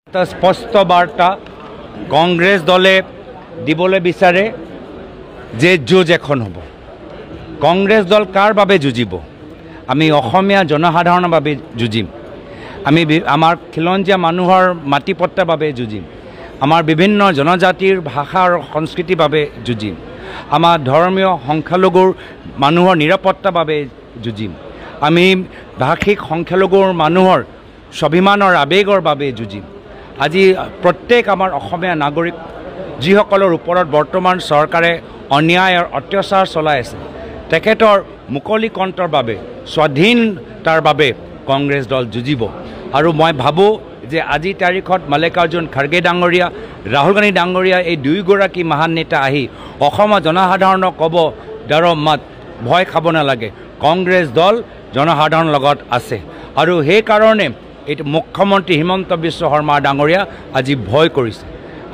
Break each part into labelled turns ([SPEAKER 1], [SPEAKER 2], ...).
[SPEAKER 1] এটা স্পষ্ট বাৰ্তা কংগ্ৰেছ দলে দিবলৈ বিচাৰে যে যুঁজ এখন হ'ব। কংগ্ৰেছ দল কাৰ বাবে যুঁজিব? আমি অসমীয়া জনসাধাৰণৰ বাবে যুঁজিম। আমি আমাৰ খিলঞ্জীয়া মানুহৰ মাটি পট্টাৰ বাবে যুঁজিম। আমাৰ বিভিন্ন জনজাতিৰ ভাষা আৰু সংস্কৃতিৰ বাবে যুঁজিম। আমাৰ ধৰ্মীয় সংখ্যালঘুৰ মানুহৰ নিৰাপত্তাৰ বাবে যুঁজিম। আমি ভাষিক সংখ্যালঘুৰ মানুহৰ স্বাভিমানৰ আৱেগৰ বাবে যুঁজিম। আজি প্ৰত্যেক আমাৰ অসমীয়া নাগৰিক যিসকলৰ ওপৰত বৰ্তমান চৰকাৰে অন্যায় আৰু অত্যাচাৰ চলাই আছে, তেখেতৰ মুকলি কণ্ঠৰ বাবে, স্বাধীনতাৰ বাবে কংগ্ৰেছ দল যুঁজিব। আৰু মই ভাবোঁ যে আজিৰ তাৰিখত মাল্লিকাৰ্জুন খাৰ্গে ডাঙৰীয়া, ৰাহুল গান্ধী ডাঙৰীয়া এই দুয়োগৰাকী মহান নেতা আহি অসমৰ জনসাধাৰণক ক'ব, ডৰ মত, ভয় খাব নালাগে, কংগ্ৰেছ দল জনসাধাৰণৰ লগত আছে। আৰু সেইকাৰণে এইটো মুখ্যমন্ত্ৰী হিমন্ত বিশ্ব শৰ্মা ডাঙৰীয়া আজি ভয় কৰিছে।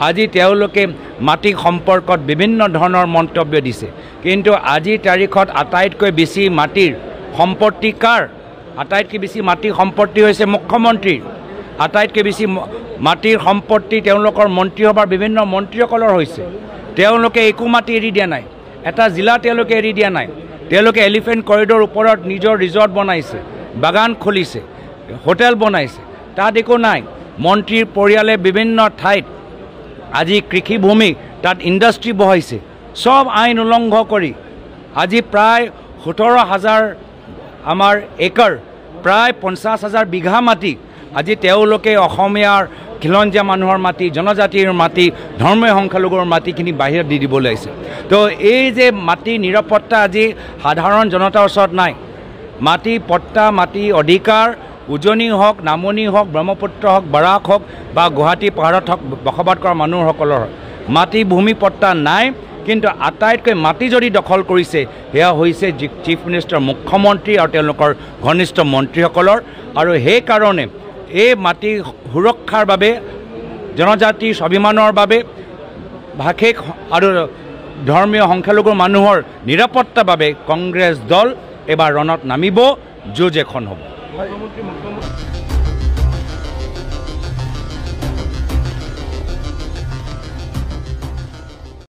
[SPEAKER 1] আজি তেওঁলোকে মাটি সম্পৰ্কত বিভিন্ন ধৰণৰ মন্তব্য দিছে, কিন্তু আজিৰ তাৰিখত আটাইতকৈ বেছি মাটিৰ সম্পত্তি কাৰ? আটাইতকৈ বেছি মাটিৰ সম্পত্তি হৈছে মুখ্যমন্ত্ৰীৰ। আটাইতকৈ বেছি মাটিৰ সম্পত্তি তেওঁলোকৰ মন্ত্ৰীসভাৰ বিভিন্ন মন্ত্ৰীসকলৰ হৈছে। তেওঁলোকে একো মাটি এৰি দিয়া নাই, এটা জিলা তেওঁলোকে এৰি দিয়া নাই। তেওঁলোকে এলিফেণ্ট কৰিডৰ ওপৰত নিজৰ ৰিজৰ্ট বনাইছে, বাগান খুলিছে, হোটেল বনাইছে, তাত একো নাই। মন্ত্ৰীৰ পৰিয়ালে বিভিন্ন ঠাইত আজি কৃষিভূমি, তাত ইণ্ডাষ্ট্ৰী বহাইছে, চব আইন উলংঘ কৰি। আজি প্ৰায় 17,000 আমাৰ একৰ, প্ৰায় 50,000 বিঘা মাটি আজি তেওঁলোকে অসমীয়াৰ খিলঞ্জীয়া মানুহৰ মাটি, জনজাতিৰ মাটি, ধৰ্মীয় সংখ্যালঘুৰ মাটিখিনি বাহিৰত দি দিবলৈ আহিছে। তো এই যে মাটি নিৰাপত্তা আজি সাধাৰণ জনতাৰ ওচৰত নাই। মাটি পট্টা, মাটি অধিকাৰ উজনি হওক, নামনি হওক, ব্ৰহ্মপুত্ৰ হওক, বৰাক হওক বা গুৱাহাটী পাহাৰত হওক বসবাস কৰা মানুহসকলৰ মাটি ভূমি পট্টা নাই। কিন্তু আটাইতকৈ মাটি যদি দখল কৰিছে সেয়া হৈছে চিফ মিনিষ্টাৰ, মুখ্যমন্ত্ৰী আৰু তেওঁলোকৰ ঘনিষ্ঠ মন্ত্ৰীসকলৰ। আৰু সেইকাৰণে এই মাটি সুৰক্ষাৰ বাবে, জনজাতিৰ স্বাভিমানৰ বাবে, ভাষিক আৰু ধৰ্মীয় সংখ্যালঘুৰ মানুহৰ নিৰাপত্তাৰ বাবে কংগ্ৰেছ দল এবাৰ ৰণত নামিব, যুঁজ এখন হ'ব।